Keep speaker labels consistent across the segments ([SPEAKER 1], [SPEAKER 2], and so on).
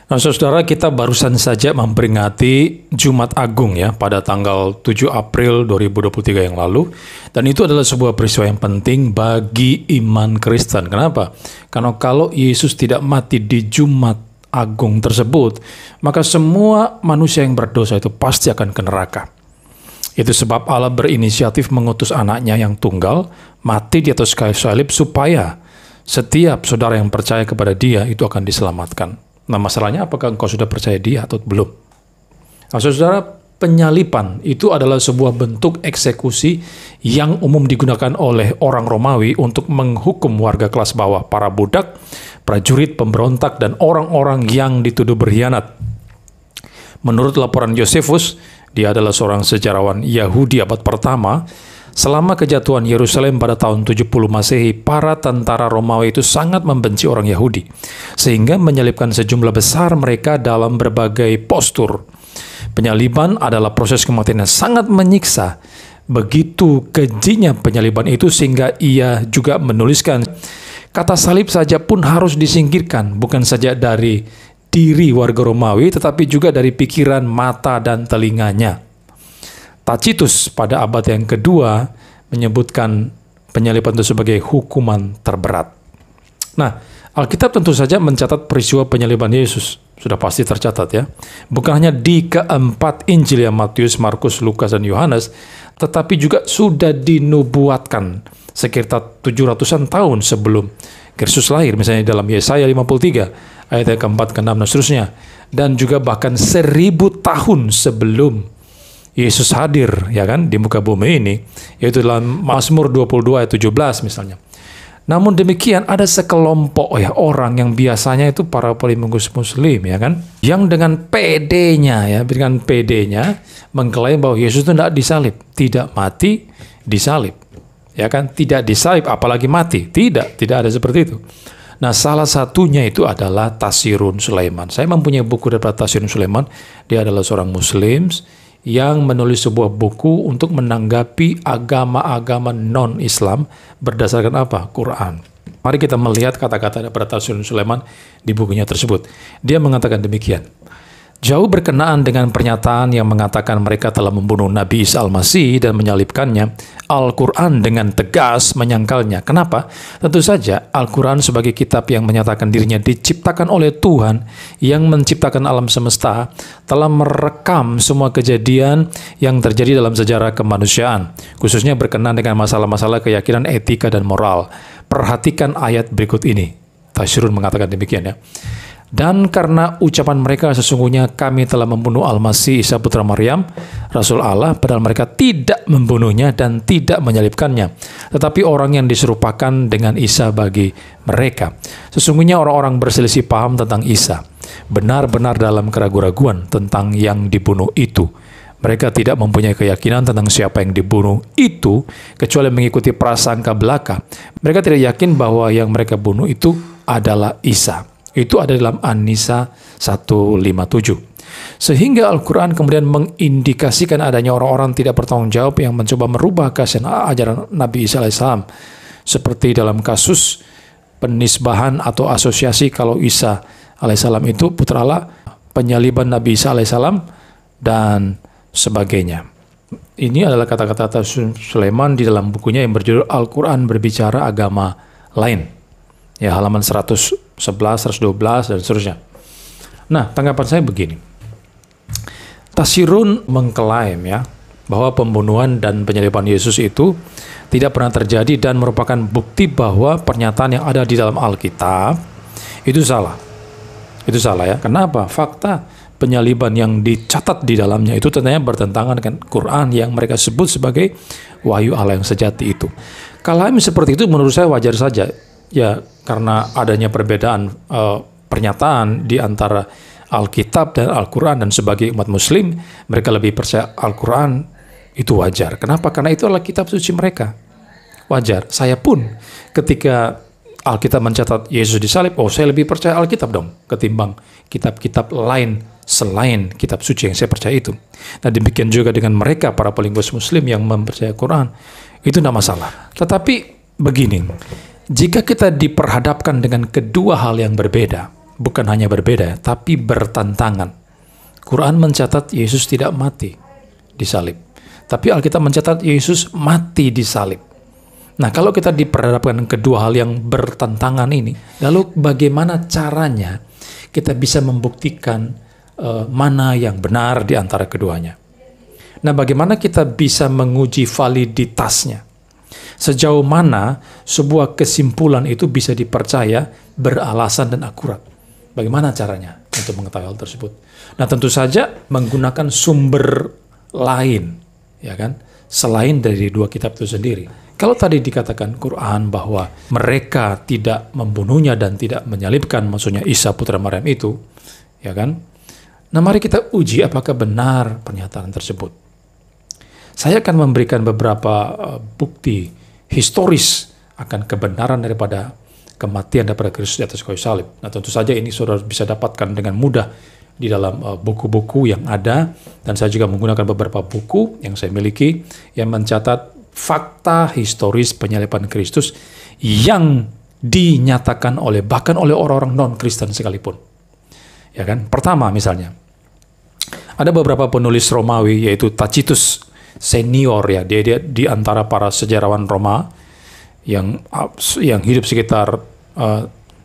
[SPEAKER 1] Nah, saudara, kita barusan saja memperingati Jumat Agung ya pada tanggal 7 April 2023 yang lalu. Dan itu adalah sebuah peristiwa yang penting bagi iman Kristen. Kenapa? Karena kalau Yesus tidak mati di Jumat Agung tersebut, maka semua manusia yang berdosa itu pasti akan ke neraka. Itu sebab Allah berinisiatif mengutus anaknya yang tunggal mati di atas kayu salib supaya setiap saudara yang percaya kepada dia itu akan diselamatkan. Nah, masalahnya apakah engkau sudah percaya dia atau belum? Nah, saudara, penyalipan itu adalah sebuah bentuk eksekusi yang umum digunakan oleh orang Romawi untuk menghukum warga kelas bawah, para budak, prajurit, pemberontak, dan orang-orang yang dituduh berkhianat. Menurut laporan Josephus, dia adalah seorang sejarawan Yahudi abad pertama. Selama kejatuhan Yerusalem pada tahun 70 Masehi, para tentara Romawi itu sangat membenci orang Yahudi, sehingga menyalibkan sejumlah besar mereka dalam berbagai postur. Penyaliban adalah proses kematian yang sangat menyiksa. Begitu kejinya penyaliban itu sehingga ia juga menuliskan, kata salib saja pun harus disingkirkan, bukan saja dari diri warga Romawi, tetapi juga dari pikiran, mata, dan telinganya. Tacitus pada abad yang kedua menyebutkan penyaliban itu sebagai hukuman terberat. Nah, Alkitab tentu saja mencatat peristiwa penyaliban Yesus. Sudah pasti tercatat ya. Bukan hanya di keempat Injil ya, Matius, Markus, Lukas, dan Yohanes, tetapi juga sudah dinubuatkan sekitar 700-an tahun sebelum Kristus lahir. Misalnya dalam Yesaya 53, ayat yang keempat, ke-6, dan seterusnya. Dan juga bahkan 1000 tahun sebelum Yesus hadir ya kan di muka bumi ini, yaitu dalam Mazmur 22 ayat 17 misalnya. Namun demikian ada sekelompok orang yang biasanya itu para politikus muslim ya kan, yang dengan pedenya mengklaim bahwa Yesus itu tidak disalib, tidak mati, disalib. Ya kan, tidak disalib apalagi mati. Tidak ada seperti itu. Nah, salah satunya itu adalah Tafsirun Sulaiman. Saya mempunyai buku dari Tafsirun Sulaiman. Dia adalah seorang muslim yang menulis sebuah buku untuk menanggapi agama-agama non-Islam berdasarkan apa? Quran. Mari kita melihat kata-kata daripada Tafsirun Sulaiman di bukunya tersebut. Dia mengatakan demikian. Jauh berkenaan dengan pernyataan yang mengatakan mereka telah membunuh Nabi Isa Al-Masih dan menyalibkannya, Al-Quran dengan tegas menyangkalnya. Kenapa? Tentu saja Al-Quran sebagai kitab yang menyatakan dirinya diciptakan oleh Tuhan yang menciptakan alam semesta, telah merekam semua kejadian yang terjadi dalam sejarah kemanusiaan, khususnya berkenaan dengan masalah-masalah keyakinan, etika, dan moral. Perhatikan ayat berikut ini. Tafsirun mengatakan demikian ya. Dan karena ucapan mereka sesungguhnya kami telah membunuh Al-Masih Isa putra Maryam, Rasul Allah, padahal mereka tidak membunuhnya dan tidak menyalibkannya, tetapi orang yang diserupakan dengan Isa bagi mereka. Sesungguhnya orang-orang berselisih paham tentang Isa, benar-benar dalam keraguan-raguan tentang yang dibunuh itu. Mereka tidak mempunyai keyakinan tentang siapa yang dibunuh itu, kecuali mengikuti prasangka belaka. Mereka tidak yakin bahwa yang mereka bunuh itu adalah Isa. Itu ada dalam An-Nisa 157. Sehingga Al-Quran kemudian mengindikasikan adanya orang-orang tidak bertanggung jawab yang mencoba merubah ajaran Nabi Isa AS. Seperti dalam kasus penisbahan atau asosiasi kalau Isa AS itu putra Allah, penyaliban Nabi Isa AS, dan sebagainya. Ini adalah kata-kata Tafsir Sulaiman di dalam bukunya yang berjudul Al-Quran Berbicara Agama Lain. Ya, halaman 111, 112, dan seterusnya. Nah, tanggapan saya begini. Tafsirun mengklaim ya, bahwa pembunuhan dan penyaliban Yesus itu tidak pernah terjadi dan merupakan bukti bahwa pernyataan yang ada di dalam Alkitab itu salah. Itu salah ya. Kenapa? Fakta penyaliban yang dicatat di dalamnya itu tentunya bertentangan dengan Quran yang mereka sebut sebagai wahyu Allah yang sejati itu. Kalaim seperti itu menurut saya wajar saja. Ya, karena adanya perbedaan pernyataan di antara Alkitab dan Al-Quran, dan sebagai umat muslim mereka lebih percaya Al-Quran, itu wajar. Kenapa? Karena itu adalah kitab suci mereka. Wajar. Saya pun ketika Alkitab mencatat Yesus disalib, saya lebih percaya Alkitab dong ketimbang kitab-kitab lain selain kitab suci yang saya percaya itu. Nah, demikian juga dengan mereka para pelinguis muslim yang mempercayai Quran. Itu tidak masalah. Tetapi begini, jika kita diperhadapkan dengan kedua hal yang berbeda, bukan hanya berbeda, tapi bertentangan. Quran mencatat Yesus tidak mati di salib, tapi Alkitab mencatat Yesus mati di salib. Nah, kalau kita diperhadapkan kedua hal yang bertentangan ini, lalu bagaimana caranya kita bisa membuktikan mana yang benar di antara keduanya? Nah, bagaimana kita bisa menguji validitasnya? Sejauh mana sebuah kesimpulan itu bisa dipercaya, beralasan dan akurat? Bagaimana caranya untuk mengetahui hal tersebut? Nah, tentu saja menggunakan sumber lain, ya kan? Selain dari dua kitab itu sendiri. Kalau tadi dikatakan Quran bahwa mereka tidak membunuhnya dan tidak menyalibkan, maksudnya Isa putra Maryam itu, ya kan? Nah, mari kita uji apakah benar pernyataan tersebut. Saya akan memberikan beberapa bukti historis akan kebenaran daripada kematian daripada Kristus di atas kayu salib. Nah, tentu saja ini saudara bisa dapatkan dengan mudah di dalam buku-buku yang ada, dan saya juga menggunakan beberapa buku yang saya miliki yang mencatat fakta historis penyaliban Kristus yang dinyatakan bahkan oleh orang-orang non-Kristen sekalipun. Ya kan? Pertama misalnya, ada beberapa penulis Romawi yaitu Tacitus senior, ya, dia di antara para sejarawan Roma yang hidup sekitar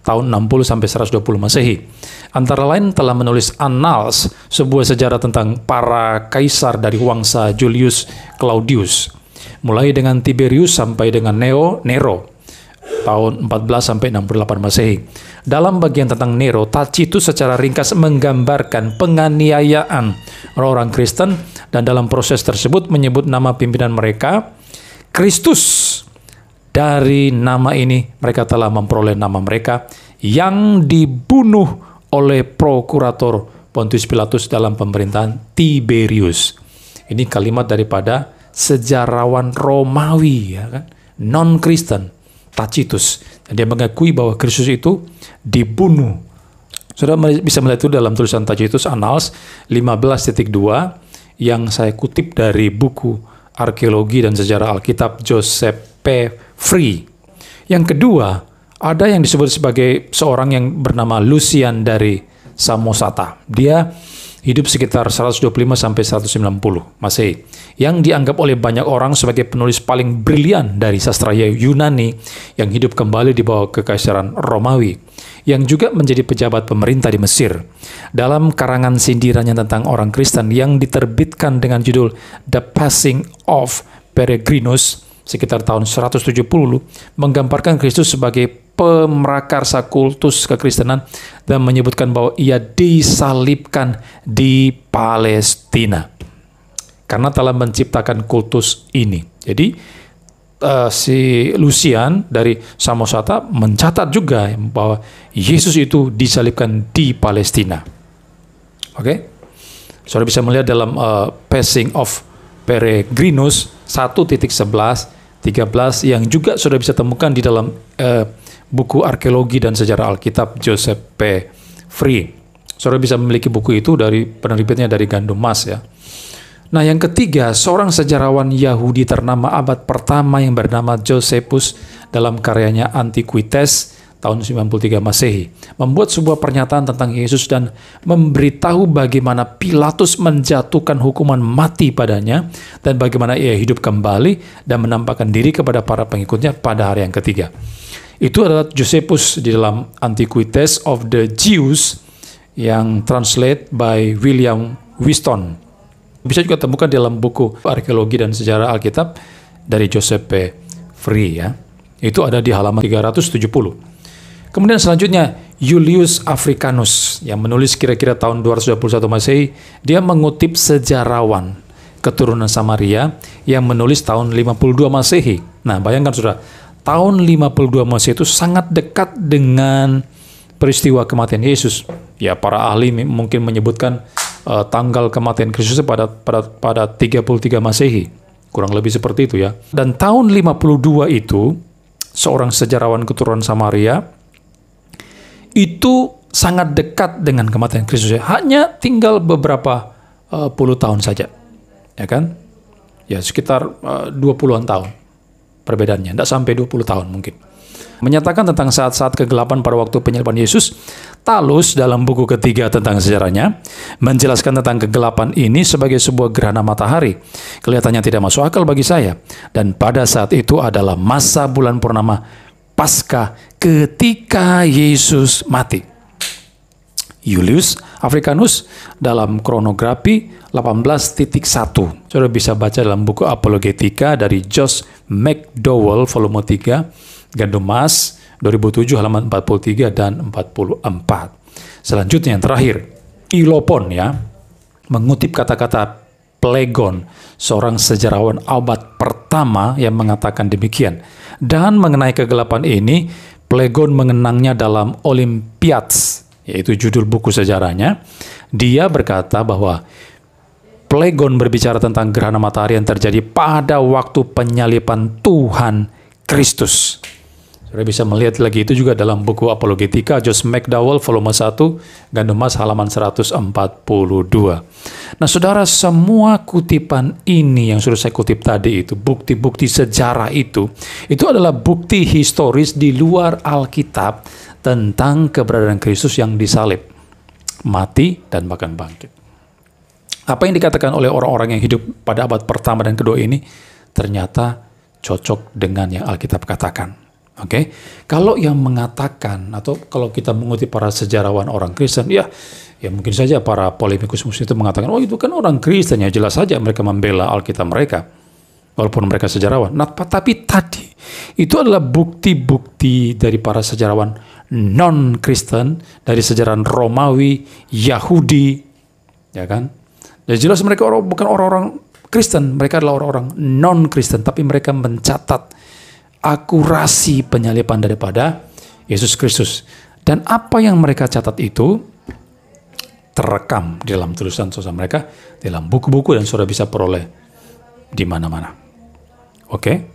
[SPEAKER 1] tahun 60 sampai 120 Masehi. Antara lain telah menulis Annals, sebuah sejarah tentang para kaisar dari wangsa Julius Claudius, mulai dengan Tiberius sampai dengan Nero tahun 14 sampai 68 Masehi. Dalam bagian tentang Nero, Tacitus secara ringkas menggambarkan penganiayaan orang-orang Kristen, dan dalam proses tersebut menyebut nama pimpinan mereka Kristus. Dari nama ini mereka telah memperoleh nama mereka yang dibunuh oleh prokurator Pontius Pilatus dalam pemerintahan Tiberius. Ini kalimat daripada sejarawan Romawi, ya kan? Non-Kristen, Tacitus. Dan dia mengakui bahwa Kristus itu dibunuh. Saudara bisa melihat itu dalam tulisan Tacitus Annals 15.2 yang saya kutip dari buku Arkeologi dan Sejarah Alkitab Joseph P. Free. Yang kedua, ada yang disebut sebagai seorang yang bernama Lucian dari Samosata. Dia hidup sekitar 125 sampai 190 Masehi, yang dianggap oleh banyak orang sebagai penulis paling brilian dari sastra Yunani yang hidup kembali di bawah kekaisaran Romawi, yang juga menjadi pejabat pemerintah di Mesir. Dalam karangan sindirannya tentang orang Kristen yang diterbitkan dengan judul The Passing of Peregrinus sekitar tahun 170, menggambarkan Kristus sebagai pemrakarsa kultus kekristenan dan menyebutkan bahwa ia disalibkan di Palestina karena telah menciptakan kultus ini. Jadi si Lucian dari Samosata mencatat juga bahwa Yesus itu disalibkan di Palestina. Oke? Saudara bisa melihat dalam Passing of Peregrinus 1.11 13 yang juga sudah bisa temukan di dalam buku Arkeologi dan Sejarah Alkitab Joseph P. Free. Saudara bisa memiliki buku itu dari penerbitnya dari Gandum Mas, ya. Nah, yang ketiga, seorang sejarawan Yahudi ternama abad pertama yang bernama Josephus dalam karyanya Antiquities tahun 93 Masehi membuat sebuah pernyataan tentang Yesus dan memberitahu bagaimana Pilatus menjatuhkan hukuman mati padanya dan bagaimana ia hidup kembali dan menampakkan diri kepada para pengikutnya pada hari yang ketiga. Itu adalah Josephus di dalam Antiquities of the Jews yang translate by William Whiston. Bisa juga temukan dalam buku Arkeologi dan Sejarah Alkitab dari Joseph P. Free, ya. Itu ada di halaman 370. Kemudian selanjutnya Julius Africanus yang menulis kira-kira tahun 221 Masehi. Dia mengutip sejarawan keturunan Samaria yang menulis tahun 52 Masehi. Nah, bayangkan saudara, tahun 52 Masehi itu sangat dekat dengan peristiwa kematian Yesus. Ya, para ahli mungkin menyebutkan tanggal kematian Kristus pada 33 Masehi. Kurang lebih seperti itu, ya. Dan tahun 52 itu seorang sejarawan keturunan Samaria itu sangat dekat dengan kematian Kristus. Hanya tinggal beberapa puluh tahun saja, ya kan? Ya, sekitar 20-an tahun perbedaannya, tidak sampai 20 tahun mungkin. menyatakan tentang saat-saat kegelapan pada waktu penyaliban Yesus. Talus dalam buku ketiga tentang sejarahnya menjelaskan tentang kegelapan ini sebagai sebuah gerhana matahari. Kelihatannya tidak masuk akal bagi saya. Dan pada saat itu adalah masa bulan purnama Paskah ketika Yesus mati. Julius Africanus dalam kronografi 18.1. Saudara bisa baca dalam buku Apologetika dari Josh McDowell volume 3, Gandum Mas 2007 halaman 43 dan 44. Selanjutnya yang terakhir, Ilopon ya, mengutip kata-kata Plegon, seorang sejarawan abad pertama yang mengatakan demikian. Dan mengenai kegelapan ini, Plegon mengenangnya dalam Olympiads, yaitu judul buku sejarahnya. Dia berkata bahwa Plegon berbicara tentang gerhana matahari yang terjadi pada waktu penyaliban Tuhan Kristus. Saudara bisa melihat lagi itu juga dalam buku Apologetika, Josh McDowell, volume 1, Gandum Mas, halaman 142. Nah, saudara, semua kutipan ini yang sudah saya kutip tadi itu, bukti-bukti sejarah itu adalah bukti historis di luar Alkitab tentang keberadaan Kristus yang disalib, mati, dan bahkan bangkit. Apa yang dikatakan oleh orang-orang yang hidup pada abad pertama dan kedua ini ternyata cocok dengan yang Alkitab katakan. Oke, kalau yang mengatakan atau kalau kita mengutip para sejarawan orang Kristen, ya mungkin saja para polemikus Muslim itu mengatakan, oh itu kan orang Kristen, ya jelas saja mereka membela Alkitab mereka, walaupun mereka sejarawan. Nah, tapi tadi itu adalah bukti-bukti dari para sejarawan non-Kristen, dari sejarawan Romawi, Yahudi, ya kan? Dan jelas mereka bukan orang-orang Kristen, mereka adalah orang-orang non-Kristen, tapi mereka mencatat akurasi penyaliban daripada Yesus Kristus. Dan apa yang mereka catat itu terekam di dalam tulisan sosial mereka, dalam buku-buku, dan saudara bisa peroleh di mana-mana. Oke?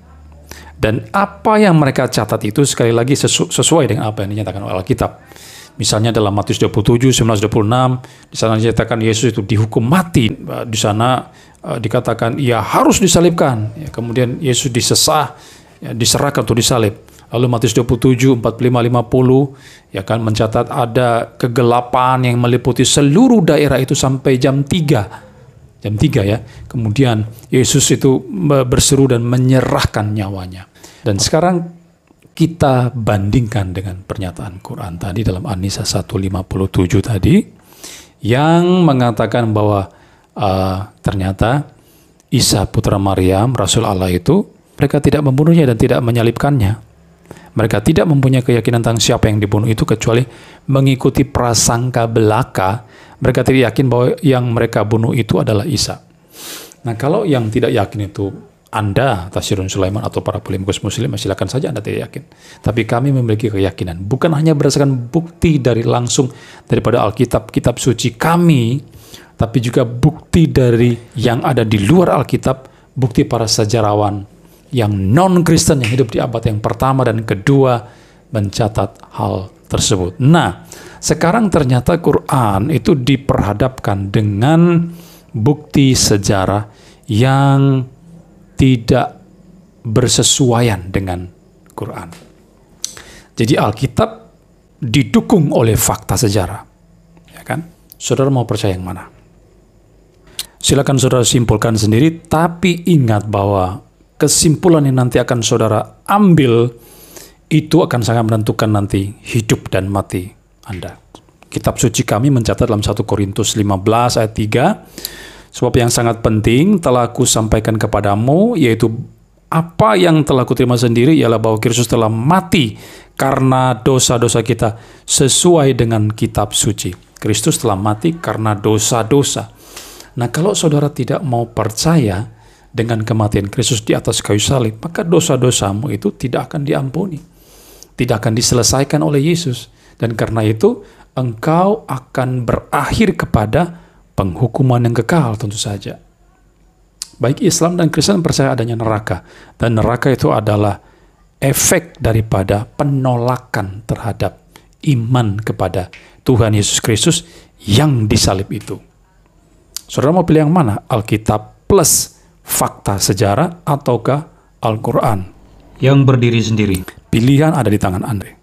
[SPEAKER 1] Dan apa yang mereka catat itu sekali lagi sesuai dengan apa yang dinyatakan oleh Alkitab. Misalnya dalam Matius 27, 19-26, di sana dinyatakan Yesus itu dihukum mati. Di sana dikatakan ia harus disalibkan. Ya, kemudian Yesus diserahkan untuk disalib. Lalu Matius 27, 45-50 ya kan mencatat ada kegelapan yang meliputi seluruh daerah itu sampai jam 3 ya. Kemudian Yesus itu berseru dan menyerahkan nyawanya. Dan sekarang kita bandingkan dengan pernyataan Quran tadi dalam An-Nisa 1:57 tadi yang mengatakan bahwa ternyata Isa putra Maryam, Rasul Allah itu, mereka tidak membunuhnya dan tidak menyalibkannya. Mereka tidak mempunyai keyakinan tentang siapa yang dibunuh itu kecuali mengikuti prasangka belaka. Mereka tidak yakin bahwa yang mereka bunuh itu adalah Isa. Nah, kalau yang tidak yakin itu Anda, Tasirun Sulaiman, atau para polemikus Muslim, silakan saja Anda tidak yakin. Tapi kami memiliki keyakinan, bukan hanya berdasarkan bukti dari langsung daripada Alkitab, kitab suci kami, tapi juga bukti dari yang ada di luar Alkitab, bukti para sejarawan yang non-Kristen yang hidup di abad yang pertama dan kedua mencatat hal tersebut. Nah, sekarang ternyata Quran itu diperhadapkan dengan bukti sejarah yang tidak bersesuaian dengan Quran. Jadi Alkitab didukung oleh fakta sejarah. Ya kan? Saudara mau percaya yang mana? Silakan saudara simpulkan sendiri, tapi ingat bahwa kesimpulan yang nanti akan saudara ambil itu akan sangat menentukan nanti hidup dan mati Anda. Kitab suci kami mencatat dalam 1 Korintus 15 ayat 3, sebab yang sangat penting telah aku sampaikan kepadamu, yaitu apa yang telah kuterima sendiri, ialah bahwa Kristus telah mati karena dosa-dosa kita sesuai dengan kitab suci. Kristus telah mati karena dosa-dosa. Nah, kalau saudara tidak mau percaya dengan kematian Kristus di atas kayu salib, maka dosa-dosamu itu tidak akan diampuni, tidak akan diselesaikan oleh Yesus. Dan karena itu, engkau akan berakhir kepada penghukuman yang kekal tentu saja. Baik Islam dan Kristen percaya adanya neraka. Dan neraka itu adalah efek daripada penolakan terhadap iman kepada Tuhan Yesus Kristus yang disalib itu. Saudara mau pilih yang mana? Alkitab plus fakta sejarah ataukah Al-Quran?
[SPEAKER 2] Yang berdiri sendiri. Pilihan ada di tangan Andre.